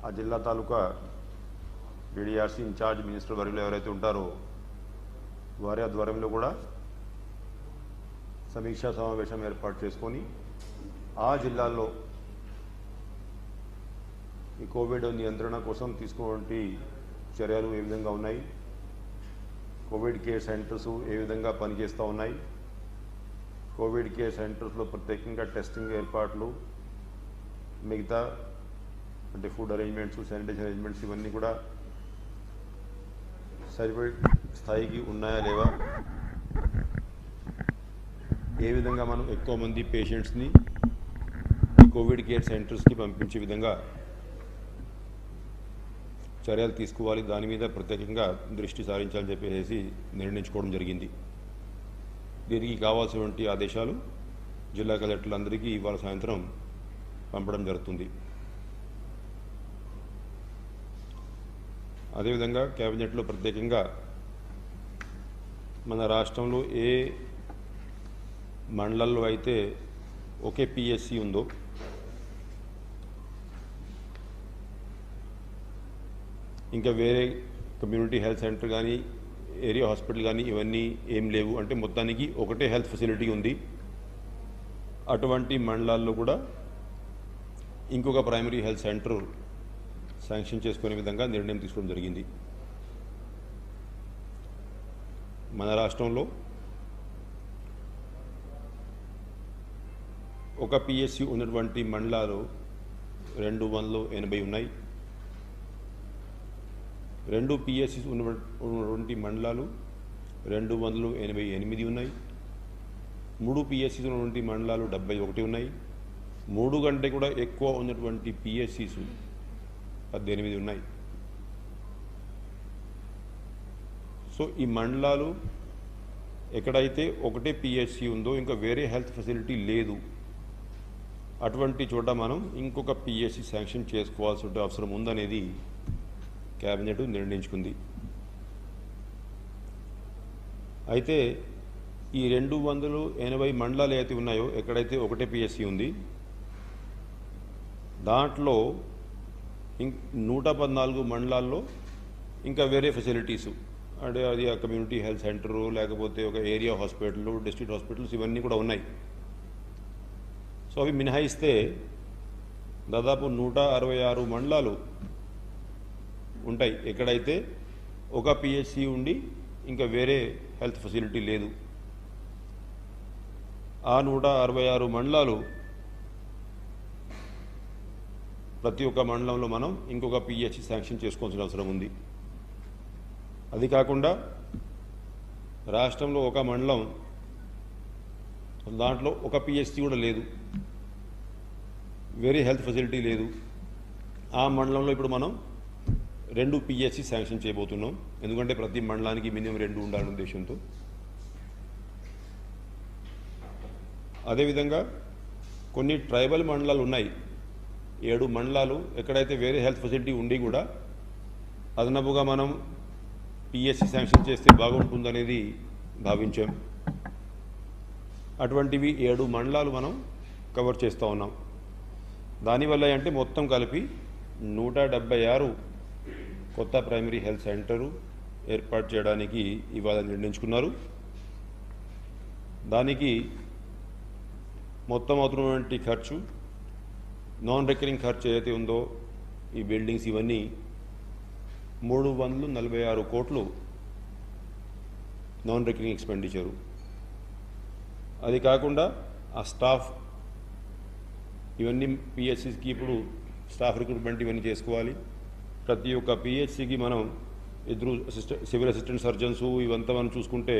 ఆ జిల్లా తాలూకా DDRC incharge minister వర్యులు ఎవరైతే ఉంటారో వారి ఆధ్వర్యంలో కూడా సమీక్షా సమావేశం ఏర్పాటు చేసుకొని ఆ జిల్లాల్లో ఈ కోవిడ్ నియంత్రణ కోసం తీసుకున్నటువంటి చర్యలు ఏ విధంగా ఉన్నాయి, కోవిడ్ కేర్ సెంటర్స్ ఏ విధంగా పనిచేస్తూ ఉన్నాయి, కోవిడ్ కేర్ సెంటర్స్లో ప్రత్యేకంగా టెస్టింగ్ ఏర్పాట్లు, మిగతా అంటే ఫుడ్ అరేంజ్మెంట్స్, శానిటైజేషన్ అరేంజ్మెంట్స్ ఇవన్నీ కూడా సరిపడే స్థాయికి ఉన్నాయా లేవా, ఏ విధంగా మనం ఎక్కువ మంది పేషెంట్స్ని కోవిడ్ కేర్ సెంటర్స్కి పంపించే విధంగా చర్యలు తీసుకోవాలి, దాని మీద ప్రత్యేకంగా దృష్టి సారించాలని చెప్పేసి నిర్ణయించుకోవడం జరిగింది. దీనికి కావాల్సినటువంటి ఆదేశాలు జిల్లా కలెక్టర్లందరికీ ఇవాళ సాయంత్రం పంపడం జరుగుతుంది. అదేవిధంగా కేబినెట్లో ప్రత్యేకంగా మన రాష్ట్రంలో ఏ మండలాల్లో అయితే ఒకే పిఎస్సి ఉందో ఇంకా వేరే కమ్యూనిటీ హెల్త్ సెంటర్ కానీ ఏరియా హాస్పిటల్ కానీ ఇవన్నీ ఏం లేవు, అంటే మొత్తానికి ఒకటే హెల్త్ ఫెసిలిటీ ఉంది, అటువంటి మండలాల్లో కూడా ఇంకొక ప్రైమరీ హెల్త్ సెంటర్ శాంక్షన్ చేసుకునే విధంగా నిర్ణయం తీసుకోవడం జరిగింది. మన రాష్ట్రంలో ఒక పిఎస్సి ఉన్నటువంటి మండలాలు 280 ఉన్నాయి, 2 పిఎస్సి ఉన్నటువంటి మండలాలు 288 ఉన్నాయి, 3 పిఎస్సి ఉన్నటువంటి మండలాలు 71 ఉన్నాయి, 3 కంటే కూడా ఎక్కువ ఉన్నటువంటి పిఎస్సిస్ 18 ఉన్నాయి. సో ఈ మండలాలు ఎక్కడైతే ఒకటే పిఎస్సి ఉందో ఇంకా వేరే హెల్త్ ఫెసిలిటీ లేదు, అటువంటి చోట మనం ఇంకొక పిఎస్సి శాంక్షన్ చేసుకోవాల్సిన అవసరం ఉందనేది కేబినెట్ నిర్ణయించుకుంది. అయితే ఈ 280 మండలాలు అయితే ఉన్నాయో ఎక్కడైతే ఒకటే పిఎస్సి ఉంది, దాంట్లో 114 మండలాల్లో ఇంకా వేరే ఫెసిలిటీసు, అంటే అది ఆ కమ్యూనిటీ హెల్త్ సెంటరు లేకపోతే ఒక ఏరియా హాస్పిటల్, డిస్ట్రిక్ట్ హాస్పిటల్స్ ఇవన్నీ కూడా ఉన్నాయి. సో అవి మినహాయిస్తే దాదాపు 166 మండలాలు ఉంటాయి ఎక్కడైతే ఒక పిహెచ్సి ఉండి ఇంకా వేరే హెల్త్ ఫెసిలిటీ లేదు. ఆ 166 మండలాలు ప్రతి ఒక్క మండలంలో మనం ఇంకొక పిహెచ్సి శాంక్షన్ చేసుకోవాల్సిన అవసరం ఉంది. అది కాకుండా రాష్ట్రంలో ఒక మండలం దాంట్లో ఒక పిహెచ్సి కూడా లేదు, వేరే హెల్త్ ఫెసిలిటీ లేదు, ఆ మండలంలో ఇప్పుడు మనం 2 పిహెచ్సి శాంక్షన్ చేయబోతున్నాం. ఎందుకంటే ప్రతి మండలానికి మినిమం 2 ఉండాలనే ఉద్దేశంతో. అదేవిధంగా కొన్ని ట్రైబల్ మండలాలు ఉన్నాయి, 7 మండలాలు ఎక్కడైతే వేరే హెల్త్ ఫెసిలిటీ ఉండి కూడా అదనపుగా మనం పిహెచ్సి శాంక్షన్ చేస్తే బాగుంటుందనేది భావించాం. అటువంటివి 7 మండలాలు మనం కవర్ చేస్తూ ఉన్నాం. దానివల్ల అంటే మొత్తం కలిపి 176 కొత్త ప్రైమరీ హెల్త్ సెంటరు ఏర్పాటు చేయడానికి ఇవాళ నిర్ణయించుకున్నారు. దానికి మొత్తం అవుతున్నటువంటి ఖర్చు, నాన్ రికరింగ్ ఖర్చు ఏదైతే ఉందో ఈ బిల్డింగ్స్ ఇవన్నీ 346 కోట్లు నాన్ రికరింగ్ ఎక్స్పెండిచరు. అది కాకుండా ఆ స్టాఫ్ ఇవన్నీ పిహెచ్సికి ఇప్పుడు స్టాఫ్ రిక్రూట్మెంట్ ఇవన్నీ చేసుకోవాలి. ప్రతి ఒక్క పిహెచ్సికి మనం 2 సివిల్ అసిస్టెంట్ సర్జన్సు ఇవంతా మనం చూసుకుంటే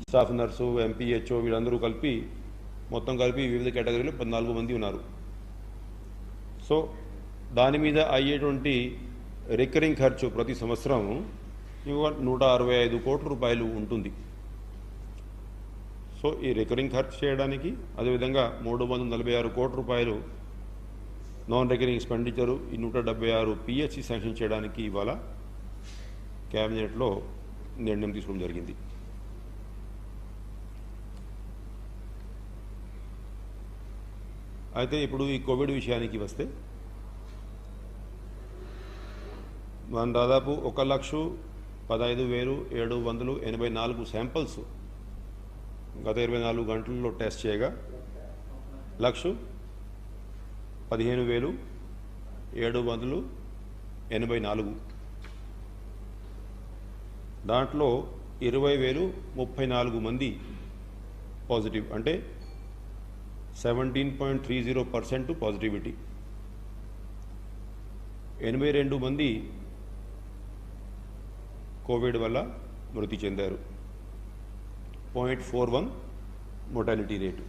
స్టాఫ్ నర్సు, ఎంపీహెచ్ఓ వీళ్ళందరూ కలిపి మొత్తం కలిపి వివిధ కేటగిరీలో 14 మంది ఉన్నారు. సో దాని మీద అయ్యేటువంటి రికరింగ్ ఖర్చు ప్రతి సంవత్సరం 165 కోట్ల రూపాయలు ఉంటుంది. సో ఈ రికరింగ్ ఖర్చు చేయడానికి అదేవిధంగా 346 కోట్ల రూపాయలు నాన్ రికరింగ్ ఎక్స్పెండిచరు ఈ 176 పిహెచ్సి శాంక్షన్ చేయడానికి ఇవాళ క్యాబినెట్లో నిర్ణయం తీసుకోవడం జరిగింది. అయితే ఇప్పుడు ఈ కోవిడ్ విషయానికి వస్తే మనం దాదాపు 1,15,784 శాంపిల్స్ గత 24 గంటల్లో టెస్ట్ చేయగా 1,15,784 దాంట్లో 20,034 మంది పాజిటివ్, అంటే 17.30% పాజిటివిటీ. 82 మంది కోవిడ్ వల్ల మృతి చెందారు. 0.41 మోర్టాలిటీ రేటు.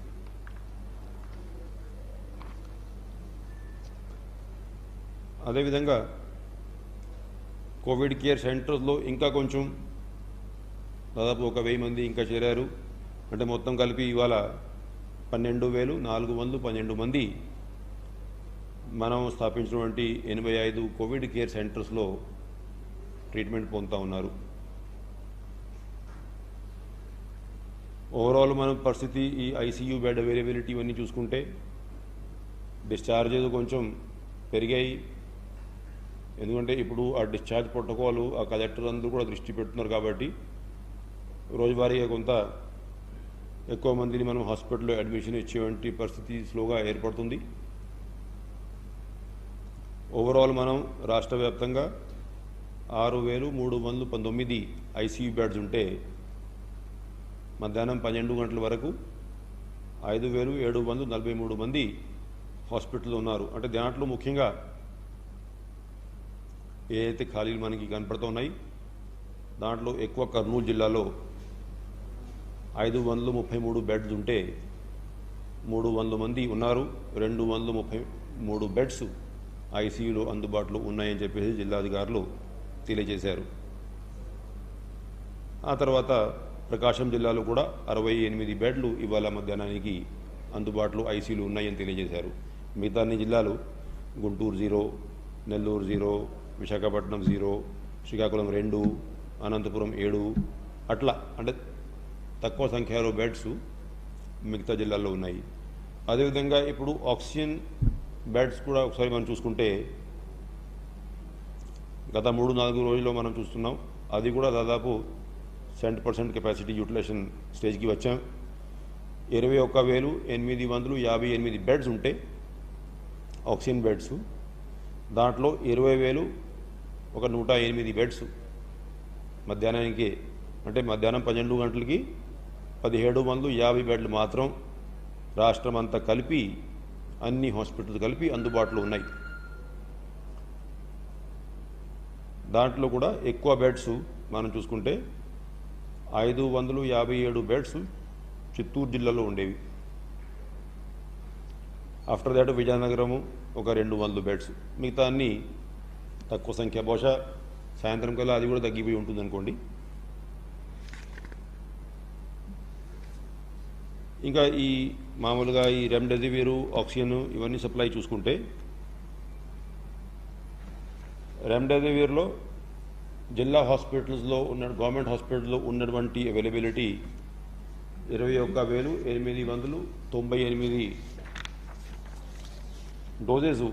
అదేవిధంగా కోవిడ్ కేర్ సెంటర్స్లో ఇంకా కొంచెం దాదాపు 1,000 మంది ఇంకా చేరారు. అంటే మొత్తం కలిపి ఇవాళ 12,412 మంది మనం స్థాపించినటువంటి 85 కోవిడ్ కేర్ సెంటర్స్లో ట్రీట్మెంట్ పొందుతూ ఉన్నారు. ఓవరాల్ మనం పరిస్థితి ఈ ఐసీయూ బెడ్ అవైలబిలిటీ ఇవన్నీ చూసుకుంటే డిశ్చార్జెస్ కొంచెం పెరిగాయి. ఎందుకంటే ఇప్పుడు ఆ డిశ్చార్జ్ ప్రోటోకాల్ ఆ కలెక్టర్ అందరూ కూడా దృష్టి పెడుతున్నారు కాబట్టి రోజువారీగా కొంత ఎక్కువ మందిని మనం హాస్పిటల్లో అడ్మిషన్ ఇచ్చేటువంటి పరిస్థితి స్లోగా ఏర్పడుతుంది. ఓవరాల్ మనం రాష్ట్ర వ్యాప్తంగా 6,319 ఐసీయూ బెడ్స్ ఉంటే మధ్యాహ్నం 12 గంటల వరకు 5,743 మంది హాస్పిటల్లో ఉన్నారు. అంటే దాంట్లో ముఖ్యంగా ఏ అయితే ఖాళీలు మనకి కనపడుతున్నాయి దాంట్లో ఎక్కువ కర్నూలు జిల్లాలో 533 బెడ్స్ ఉంటే 300 మంది ఉన్నారు. 233 బెడ్స్ ఐసీయూలో అందుబాటులో ఉన్నాయని చెప్పేసి జిల్లాధికారులు తెలియజేశారు. ఆ తర్వాత ప్రకాశం జిల్లాలో కూడా 68 బెడ్లు ఇవాళ మధ్యాహ్నానికి అందుబాటులో ఐసీయూలు ఉన్నాయని తెలియజేశారు. మిగతా అన్ని జిల్లాలు గుంటూరు 0, నెల్లూరు 0, విశాఖపట్నం 0, శ్రీకాకుళం 2, అనంతపురం 7 అట్లా అంటే తక్కువ సంఖ్యలో బెడ్స్ మిగతా జిల్లాల్లో ఉన్నాయి. అదేవిధంగా ఇప్పుడు ఆక్సిజన్ బెడ్స్ కూడా ఒకసారి మనం చూసుకుంటే గత 3-4 రోజుల్లో మనం చూస్తున్నాం అది కూడా దాదాపు 70% కెపాసిటీ యూటిలైజేషన్ స్టేజ్కి వచ్చాం. 21,858 బెడ్స్ ఉంటే ఆక్సిజన్ బెడ్స్ దాంట్లో 20,108 బెడ్స్ మధ్యాహ్నానికి అంటే మధ్యాహ్నం 12 గంటలకి 1,750 బెడ్లు మాత్రం రాష్ట్రం అంతా కలిపి అన్ని హాస్పిటల్స్ కలిపి అందుబాటులో ఉన్నాయి. దాంట్లో కూడా ఎక్కువ బెడ్స్ మనం చూసుకుంటే 557 బెడ్స్ చిత్తూరు జిల్లాలో ఉండేవి. ఆఫ్టర్ దాట్ విజయనగరము ఒక 200 బెడ్స్, మిగతా అన్ని తక్కువ సంఖ్య. బహుశా సాయంత్రం కల్లా అది కూడా తగ్గిపోయి ఉంటుంది అనుకోండి. ఇంకా ఈ మామూలుగా ఈ రెమ్డెసివిర్, ఆక్సిజన్ ఇవన్నీ సప్లై చూసుకుంటే రెమ్డెసివిర్లో జిల్లా హాస్పిటల్స్లో ఉన్న గవర్నమెంట్ హాస్పిటల్లో ఉన్నటువంటి అవైలబిలిటీ 21,898 డోసెస్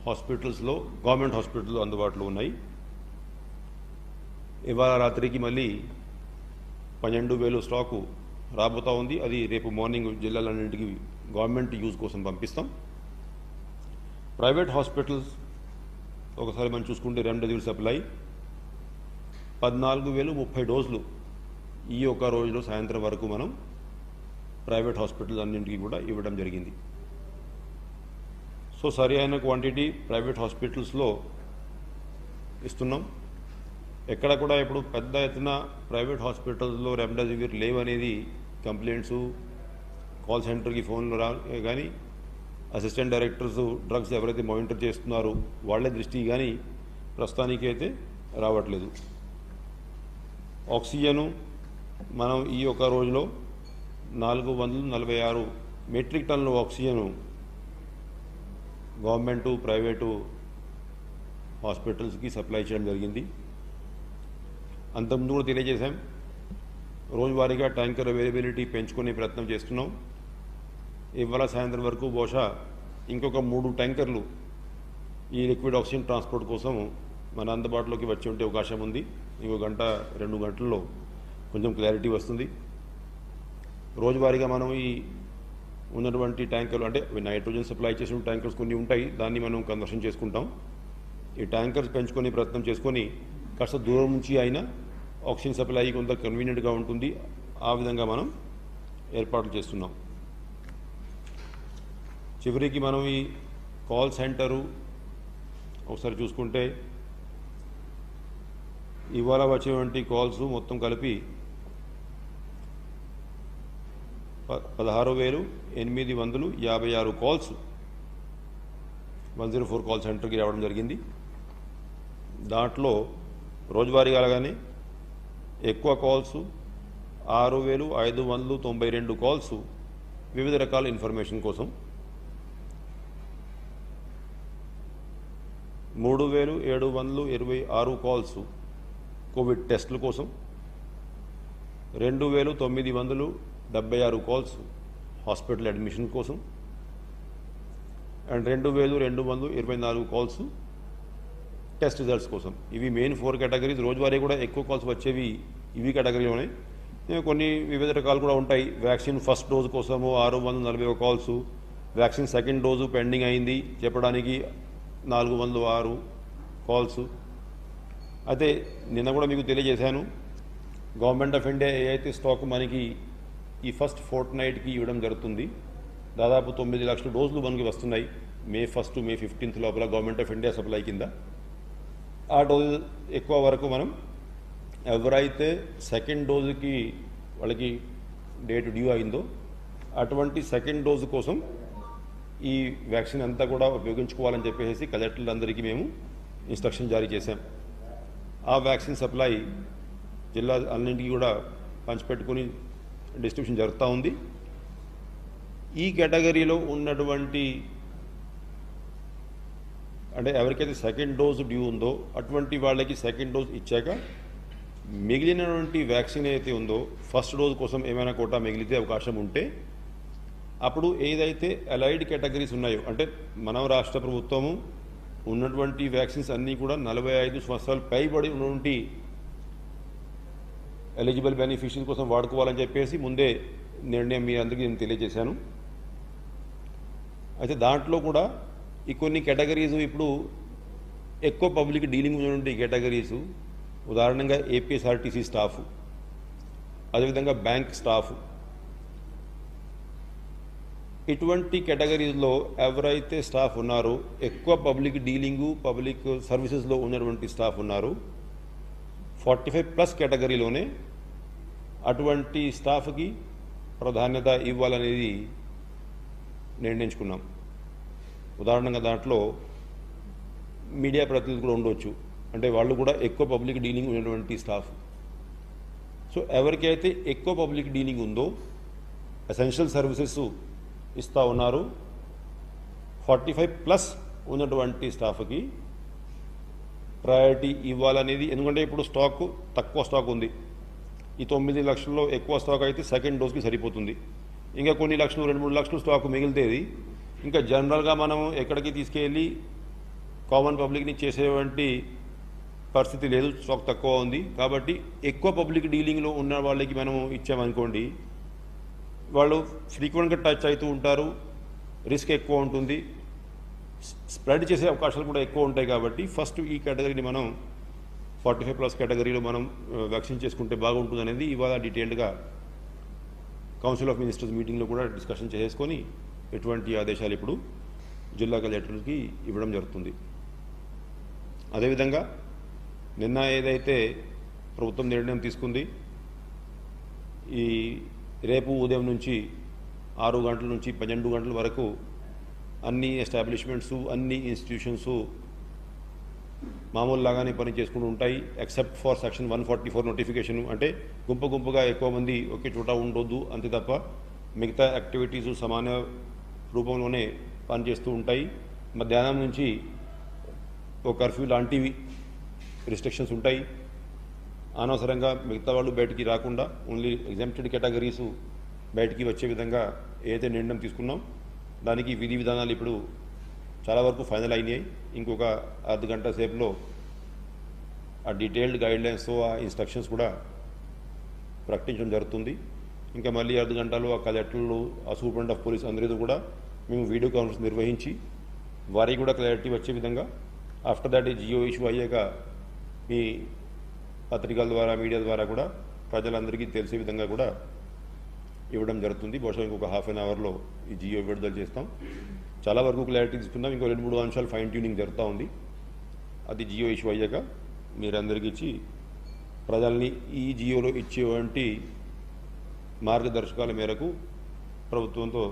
హాస్పిటల్స్లో గవర్నమెంట్ హాస్పిటల్లో అందుబాటులో ఉన్నాయి. ఇవాళ రాత్రికి మళ్ళీ 12,000 స్టాకు రాబోతూ ఉంది. అది రేపు మార్నింగ్ జిల్లాలన్నింటికి గవర్నమెంట్ యూజ్ కోసం పంపిస్తాం. ప్రైవేట్ హాస్పిటల్స్ ఒకసారి మనం చూసుకుంటే రెమ్డెసివిర్ సప్లై 14,030 డోసులు ఈ ఒక్క రోజులో సాయంత్రం వరకు మనం ప్రైవేట్ హాస్పిటల్స్ అన్నింటికి కూడా ఇవ్వడం జరిగింది. సో సరి అయిన క్వాంటిటీ ప్రైవేట్ హాస్పిటల్స్లో ఇస్తున్నాం. ఎక్కడ కూడా ఇప్పుడు పెద్ద ఎత్తున ప్రైవేట్ హాస్పిటల్స్లో రెమ్డెసివిర్ లేవనేది కంప్లైంట్స్, కాల్ సెంటర్కి ఫోన్లు కానీ అసిస్టెంట్ డైరెక్టర్స్ డ్రగ్స్ ఎవరైతే మానిటర్ చేస్తున్నారో వాళ్ళ దృష్టి కానీ ప్రస్తుతానికి అయితే రావట్లేదు. ఆక్సిజను మనం ఈ ఒక రోజులో 446 మెట్రిక్ టన్నుల ఆక్సిజను గవర్నమెంటు ప్రైవేటు హాస్పిటల్స్కి సప్లై చేయడం జరిగింది. అంతకుముందు కూడా తెలియజేశాం, రోజువారీగా ట్యాంకర్ అవైలబిలిటీ పెంచుకునే ప్రయత్నం చేస్తున్నాం. ఇవాళ సాయంత్రం వరకు బహుశా ఇంకొక 3 ట్యాంకర్లు ఈ లిక్విడ్ ఆక్సిజన్ ట్రాన్స్పోర్ట్ కోసం మన అందుబాటులోకి వచ్చి ఉంటే అవకాశం ఉంది. ఇంకో గంట 2 గంటల్లో కొంచెం క్లారిటీ వస్తుంది. రోజువారీగా మనం ఈ ఉన్నటువంటి ట్యాంకర్లు అంటే నైట్రోజన్ సప్లై చేసిన ట్యాంకర్స్ కొన్ని ఉంటాయి, దాన్ని మనం కన్వర్షన్ చేసుకుంటాం. ఈ ట్యాంకర్స్ పెంచుకొని ప్రయత్నం చేసుకొని కాస్త దూరం నుంచి అయినా ఆక్సిజన్ సప్లై కొంత కన్వీనియంట్గా ఉంటుంది. ఆ విధంగా మనం ఏర్పాట్లు చేస్తున్నాం. చివరికి మనం ఈ కాల్ సెంటరు ఒకసారి చూసుకుంటే ఇవాళ వచ్చేటువంటి కాల్స్ మొత్తం కలిపి 16,856 కాల్స్ 104 కాల్ సెంటర్కి రావడం జరిగింది. దాంట్లో రోజువారీగా అలాగానే ఎక్కువ కాల్స్ 6,592 కాల్స్ వివిధ రకాల ఇన్ఫర్మేషన్ కోసం, 3,726 కాల్స్ కోవిడ్ టెస్టుల కోసం, 2,976 కాల్స్ హాస్పిటల్ అడ్మిషన్ కోసం అండ్ 2,224 కాల్స్ టెస్ట్ రిజల్ట్స్ కోసం. ఇవి మెయిన్ 4 కేటగిరీస్. రోజువారీ కూడా ఎక్కువ కాల్స్ వచ్చేవి ఇవి కేటగిరీలోనే. కొన్ని వివిధ రకాలు కూడా ఉంటాయి. వ్యాక్సిన్ ఫస్ట్ డోసు కోసము 641 calls, vaccine second dose pending అయింది చెప్పడానికి 406 కాల్స్. అయితే నిన్న కూడా మీకు తెలియజేశాను, గవర్నమెంట్ ఆఫ్ ఇండియా ఏ అయితే స్టాక్ మనకి ఈ ఫస్ట్ ఫోర్ట్ నైట్కి ఇవ్వడం జరుగుతుంది, దాదాపు 9 లక్షల డోసులు మనకి వస్తున్నాయి May 1 to May 15 లోపల గవర్నమెంట్ ఆఫ్ ఇండియా సప్లై కింద. ఆ డోసు ఎక్కువ వరకు మనం ఎవరైతే సెకండ్ డోజుకి వాళ్ళకి డేట్ డ్యూ అయిందో అటువంటి సెకండ్ డోసు కోసం ఈ వ్యాక్సిన్ అంతా కూడా ఉపయోగించుకోవాలని చెప్పేసి కలెక్టర్లందరికీ మేము ఇన్స్ట్రక్షన్ జారీ చేశాం. ఆ వ్యాక్సిన్ సప్లై జిల్లా అన్నింటికి కూడా పంచిపెట్టుకుని డిస్ట్రిబ్యూషన్ జరుగుతూ ఉంది. ఈ కేటగిరీలో ఉన్నటువంటి అంటే ఎవరికైతే సెకండ్ డోసు డ్యూ ఉందో అటువంటి వాళ్ళకి సెకండ్ డోస్ ఇచ్చాక మిగిలినటువంటి వ్యాక్సిన్ ఏదైతే ఉందో ఫస్ట్ డోస్ కోసం ఏమైనా కోటా మిగిలితే అవకాశం ఉంటే అప్పుడు ఏదైతే అలైడ్ కేటగిరీస్ ఉన్నాయో అంటే మన రాష్ట్ర ప్రభుత్వము ఉన్నటువంటి వ్యాక్సిన్స్ అన్నీ కూడా 45 సంవత్సరాలు పైబడి ఉన్నటువంటి ఎలిజిబుల్ బెనిఫిషియరీస్ కోసం వాడుకోవాలని చెప్పేసి ముందే నిర్ణయం మీ అందరికీ నేను తెలియజేశాను. అయితే దాంట్లో కూడా ఈ కొన్ని కేటగిరీస్ ఇప్పుడు ఎక్కువ పబ్లిక్ డీలింగ్ ఉన్నటువంటి కేటగిరీసు, ఉదాహరణంగా ఏపీఎస్ఆర్టీసీ స్టాఫ్, అదేవిధంగా బ్యాంక్ స్టాఫ్, ఇటువంటి కేటగిరీస్లో ఎవరైతే స్టాఫ్ ఉన్నారో ఎక్కువ పబ్లిక్ డీలింగు పబ్లిక్ సర్వీసెస్లో ఉన్నటువంటి స్టాఫ్ ఉన్నారు 45+ కేటగిరీలోనే అటువంటి స్టాఫ్కి ప్రాధాన్యత ఇవ్వాలనేది నిర్ణయించుకున్నాం. ఉదాహరణంగా దాంట్లో మీడియా ప్రతినిధులు కూడా ఉండవచ్చు, అంటే వాళ్ళు కూడా ఎక్కువ పబ్లిక్ డీలింగ్ ఉన్నటువంటి స్టాఫ్. సో ఎవరికైతే ఎక్కువ పబ్లిక్ డీలింగ్ ఉందో ఎసెన్షియల్ సర్వీసెస్ ఇస్తూ ఉన్నారు 45+ ఉన్నటువంటి స్టాఫ్కి ప్రయారిటీ ఇవ్వాలనేది. ఎందుకంటే ఇప్పుడు స్టాక్ తక్కువ స్టాక్ ఉంది, ఈ 9 లక్షల్లో ఎక్కువ స్టాక్ అయితే సెకండ్ డోస్కి సరిపోతుంది. ఇంకా కొన్ని లక్షలు 2-3 లక్షలు స్టాక్ మిగిలితేది ఇంకా జనరల్గా మనం ఎక్కడికి తీసుకెళ్ళి కామన్ పబ్లిక్ని చేసేటువంటి పరిస్థితి లేదు, స్టాక్ తక్కువ ఉంది. కాబట్టి ఎక్కువ పబ్లిక్ డీలింగ్లో ఉన్న వాళ్ళకి మనం ఇచ్చామనుకోండి, వాళ్ళు ఫ్రీక్వెంట్గా టచ్ అవుతూ ఉంటారు, రిస్క్ ఎక్కువ ఉంటుంది, స్ప్రెడ్ చేసే అవకాశాలు కూడా ఎక్కువ ఉంటాయి. కాబట్టి ఫస్ట్ ఈ కేటగిరీని మనం 45+ కేటగిరీలో మనం వ్యాక్సిన్ చేసుకుంటే బాగుంటుంది అనేది ఇవాళ డీటెయిల్డ్గా కౌన్సిల్ ఆఫ్ మినిస్టర్స్ మీటింగ్లో కూడా డిస్కషన్ చేసుకొని ఎటువంటి ఆదేశాలు ఇప్పుడు జిల్లా కలెక్టర్కి ఇవ్వడం జరుగుతుంది. అదేవిధంగా నిన్న ఏదైతే ప్రభుత్వం నిర్ణయం తీసుకుంది, ఈ రేపు ఉదయం నుంచి 6 గంటల నుంచి 12 గంటల వరకు అన్ని ఎస్టాబ్లిష్మెంట్సు అన్ని ఇన్స్టిట్యూషన్స్ మామూలులాగానే పని చేసుకుంటూ ఉంటాయి, ఎక్సెప్ట్ ఫర్ సెక్షన్ 144 నోటిఫికేషన్. అంటే గుంపుగా ఎక్కువ మంది ఒకే చోట ఉండొద్దు అంతే తప్ప మిగతా యాక్టివిటీసు సమాన రూపంలోనే పనిచేస్తూ ఉంటాయి. మధ్యాహ్నం నుంచి ఒక కర్ఫ్యూ లాంటివి రిస్ట్రిక్షన్స్ ఉంటాయి. అనవసరంగా మిగతా వాళ్ళు బయటికి రాకుండా ఓన్లీ ఎగ్జామ్టెడ్ కేటగిరీసు బయటికి వచ్చే విధంగా ఏదైతే నిర్ణయం తీసుకున్నాం దానికి విధి విధానాలు ఇప్పుడు చాలా వరకు ఫైనల్ అయినాయి. ఇంకొక అర్ధ గంట సేపులో ఆ డీటెయిల్డ్ గైడ్లైన్స్తో ఆ ఇన్స్ట్రక్షన్స్ కూడా ప్రకటించడం జరుగుతుంది. ఇంకా మళ్ళీ 2 గంటలు ఆ కలెక్టర్లు, ఆ సూపరింటెండెంట్ ఆఫ్ పోలీస్ అందరితో కూడా మేము వీడియో కాన్ఫరెన్స్ నిర్వహించి వారికి కూడా క్లారిటీ వచ్చే విధంగా ఆఫ్టర్ దాట్ ఈ జియో ఇష్యూ అయ్యాక మీ పత్రికల ద్వారా, మీడియా ద్వారా కూడా ప్రజలందరికీ తెలిసే విధంగా కూడా ఇవ్వడం జరుగుతుంది. బహుశా ఇంకొక హాఫ్ అన్ అవర్లో ఈ జియో విడుదల చేస్తాం. చాలా వరకు క్లారిటీ తీసుకుందాం. ఇంకో 2-3 అంశాలు ఫైన్ ట్యూనింగ్ జరుగుతూ ఉంది. అది జియో ఇష్యూ అయ్యాక మీరందరికీ ఇచ్చి ప్రజల్ని ఈ జియోలో ఇచ్చేటువంటి మార్గదర్శకాల మేరకు ప్రభుత్వంతో